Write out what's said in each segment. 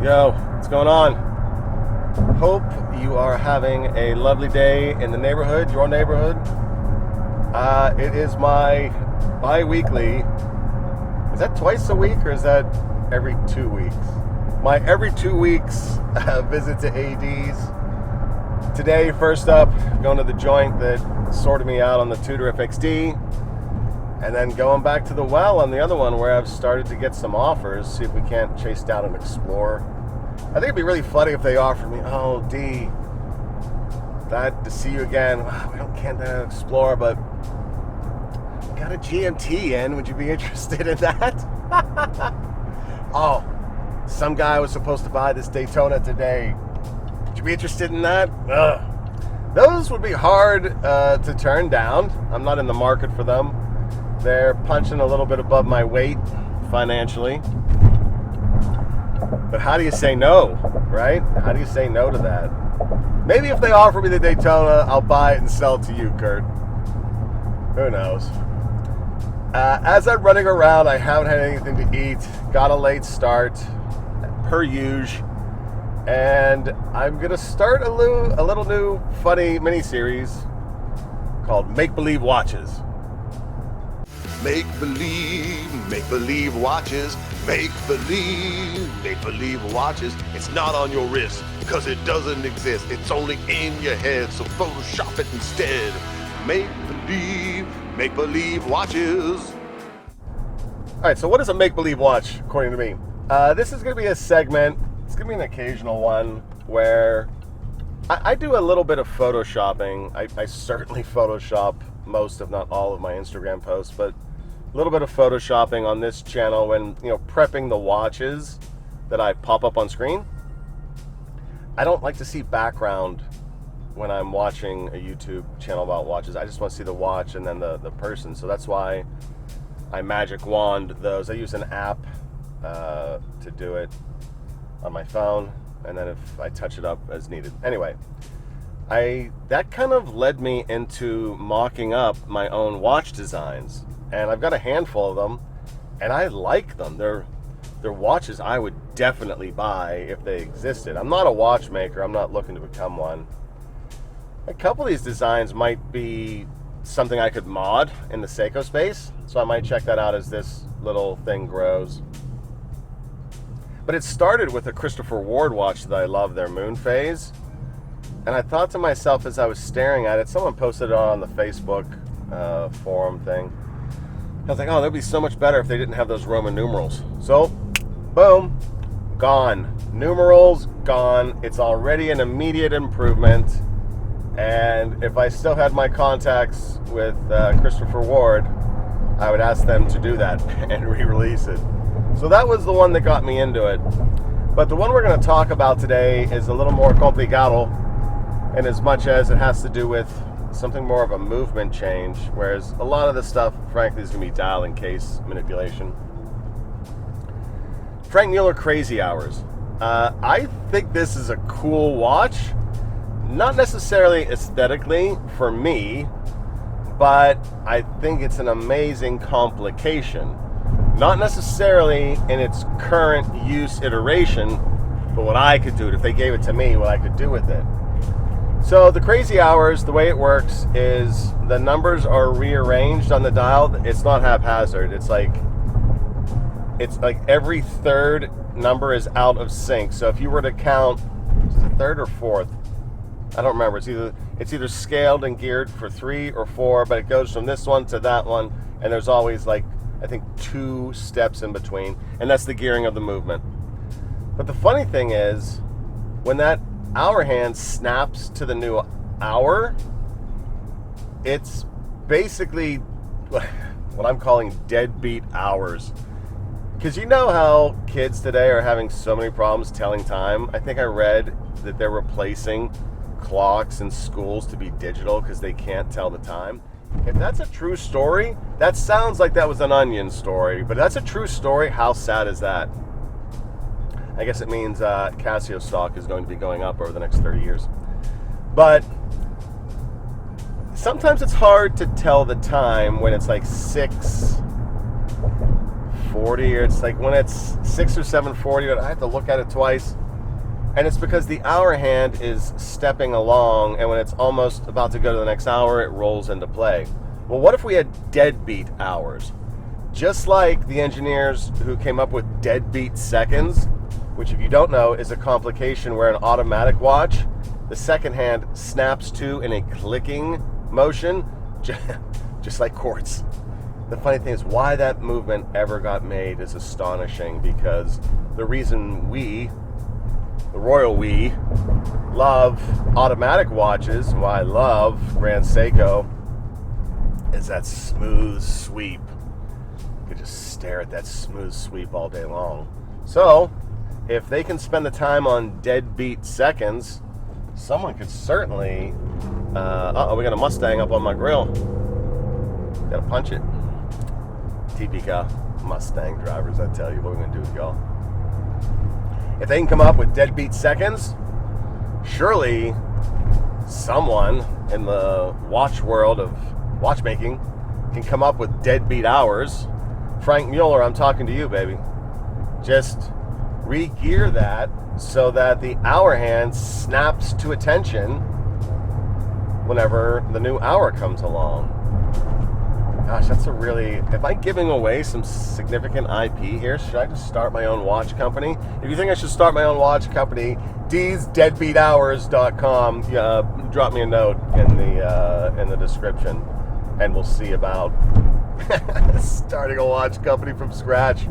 Yo, what's going on? Hope you are having a lovely day in the neighborhood, your neighborhood. It is my bi-weekly, is that twice a week or is that every 2 weeks? My every 2 weeks visit to AD's. Today, first up, going to the joint that sorted me out on the Tudor FXD. And then going back to the well on the other one where I've started to get some offers, see if we can't chase down an Explorer. I think it'd be really funny if they offered me, oh, D, glad to see you again. We can't have an Explorer, but got a GMT in. Would you be interested in that? Oh, some guy was supposed to buy this Daytona today. Would you be interested in that? Ugh. Those would be hard to turn down. I'm not in the market for them. They're punching a little bit above my weight financially. But how do you say no, right? How do you say no to that? Maybe if they offer me the Daytona, I'll buy it and sell it to you, Kurt. Who knows? As I'm running around, I haven't had anything to eat. Got a late start, per usual. And I'm going to start a little new funny mini-series called Make Believe Watches. Make believe watches, make believe watches. It's not on your wrist, cause it doesn't exist. It's only in your head, so Photoshop it instead. Make believe watches. Alright, so what is a make believe watch, according to me? This is going to be a segment, it's going to be an occasional one, where I do a little bit of photoshopping. I certainly Photoshop most, if not all, of my Instagram posts, but a little bit of photoshopping on this channel when, prepping the watches that I pop up on screen. I don't like to see background when I'm watching a YouTube channel about watches. I just want to see the watch and then the person. So that's why I magic wand those. I use an app to do it on my phone, and then if I touch it up as needed. Anyway, that kind of led me into mocking up my own watch designs. And I've got a handful of them, and I like them. They're watches I would definitely buy if they existed. I'm not a watchmaker. I'm not looking to become one. A couple of these designs might be something I could mod in the Seiko space, so I might check that out as this little thing grows. But it started with a Christopher Ward watch that I love, their Moonphase. And I thought to myself as I was staring at it, someone posted it on the Facebook forum thing. I was like, oh, that'd be so much better if they didn't have those Roman numerals. So, boom, gone. Numerals, gone. It's already an immediate improvement. And if I still had my contacts with Christopher Ward, I would ask them to do that and re-release it. So that was the one that got me into it. But the one we're going to talk about today is a little more complicado, in as much as it has to do with something more of a movement change, whereas a lot of the stuff, frankly, is going to be dial and case manipulation. Franck Mulller Crazy Hours. I think this is a cool watch, not necessarily aesthetically for me, but I think it's an amazing complication. Not necessarily in its current use iteration, but what I could do it if they gave it to me, what I could do with it. So the Crazy Hours, the way it works is the numbers are rearranged on the dial. It's not haphazard. It's like every third number is out of sync. So if you were to count, is it third or fourth? I don't remember. It's either scaled and geared for 3 or 4, but it goes from this one to that one, and there's always I think 2 steps in between, and that's the gearing of the movement. But the funny thing is, when that hour hand snaps to the new hour, it's basically what I'm calling deadbeat hours. Because you know how kids today are having so many problems telling time. I think I read that they're replacing clocks in schools to be digital because they can't tell the time. If that's a true story, that sounds like that was an Onion story, but that's a true story. How sad is that? I guess it means Casio stock is going to be going up over the next 30 years. But sometimes it's hard to tell the time when it's like 6:40 7:40, or it's like when it's 6 or 7:40, I have to look at it twice. And it's because the hour hand is stepping along, and when it's almost about to go to the next hour, it rolls into play. Well, what if we had deadbeat hours? Just like the engineers who came up with deadbeat seconds, which, if you don't know, is a complication where an automatic watch, the second hand snaps to in a clicking motion, just like quartz. The funny thing is, why that movement ever got made is astonishing, because the reason we, the royal we, love automatic watches, and why I love Grand Seiko, is that smooth sweep. You could just stare at that smooth sweep all day long. So, if they can spend the time on deadbeat seconds, someone could certainly... uh-oh, we got a Mustang up on my grill. Gotta punch it. Typical Mustang drivers, I tell you. What are we gonna do with y'all? If they can come up with deadbeat seconds, surely someone in the watch world of watchmaking can come up with deadbeat hours. Franck Mulller, I'm talking to you, baby. Just re-gear that so that the hour hand snaps to attention whenever the new hour comes along. Gosh, that's a really... Am I giving away some significant IP here? Should I just start my own watch company? If you think I should start my own watch company, deedsdeadbeathours.com. Drop me a note in the description, and we'll see about starting a watch company from scratch.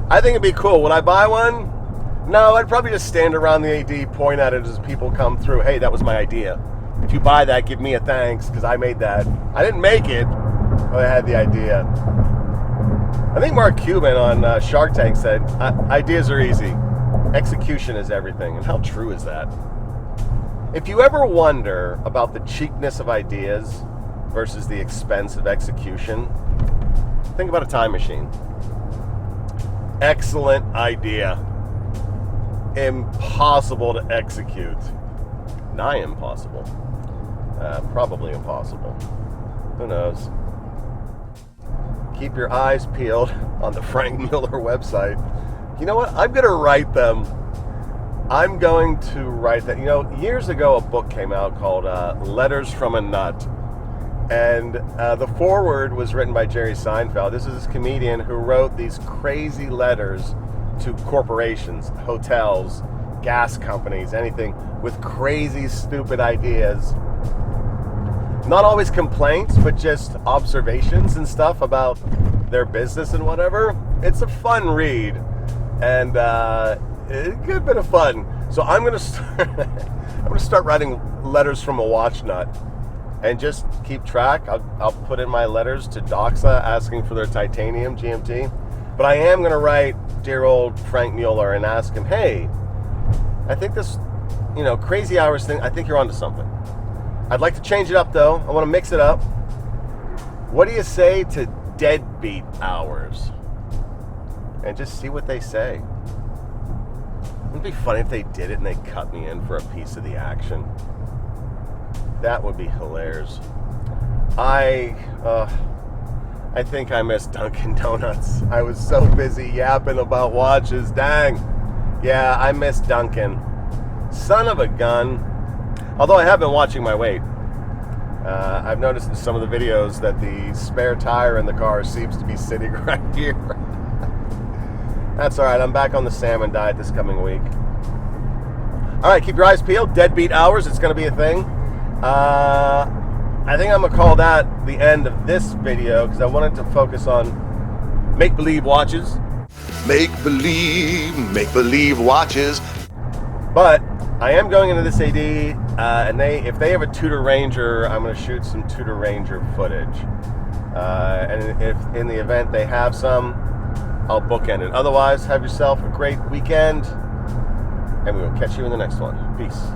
I think it'd be cool. Would I buy one? No, I'd probably just stand around the AD, point at it as people come through. Hey, that was my idea. If you buy that, give me a thanks, because I made that. I didn't make it, but I had the idea. I think Mark Cuban on Shark Tank said, ideas are easy. Execution is everything. And how true is that? If you ever wonder about the cheapness of ideas versus the expense of execution, think about a time machine. Excellent idea. Impossible to execute. Nigh impossible. Probably impossible. Who knows? Keep your eyes peeled on the Franck Mulller website. You know what? I'm going to write them. I'm going to write that. You know, years ago a book came out called Letters from a Nut. And the foreword was written by Jerry Seinfeld. This is this comedian who wrote these crazy letters to corporations, hotels, gas companies, anything with crazy, stupid ideas. Not always complaints, but just observations and stuff about their business and whatever. It's a fun read, and a good bit of fun. So I'm gonna start writing letters from a watch nut, and just keep track. I'll put in my letters to Doxa asking for their titanium GMT, but I am gonna write dear old Franck Mulller and ask him, hey, I think this, crazy hours thing, I think you're onto something. I'd like to change it up, though. I want to mix it up. What do you say to deadbeat hours? And just see what they say. Wouldn't it be funny if they did it and they cut me in for a piece of the action? That would be hilarious. I think I miss Dunkin' Donuts. I was so busy yapping about watches. Dang. Yeah, I miss Dunkin'. Son of a gun. Although I have been watching my weight. I've noticed in some of the videos that the spare tire in the car seems to be sitting right here. That's all right. I'm back on the salmon diet this coming week. All right, keep your eyes peeled. Deadbeat hours. It's going to be a thing. I think I'm going to call that the end of this video because I wanted to focus on make-believe watches. Make-believe watches. But I am going into this AD, and if they have a Tudor Ranger, I'm going to shoot some Tudor Ranger footage. And if in the event they have some, I'll bookend it. Otherwise, have yourself a great weekend, and we will catch you in the next one. Peace.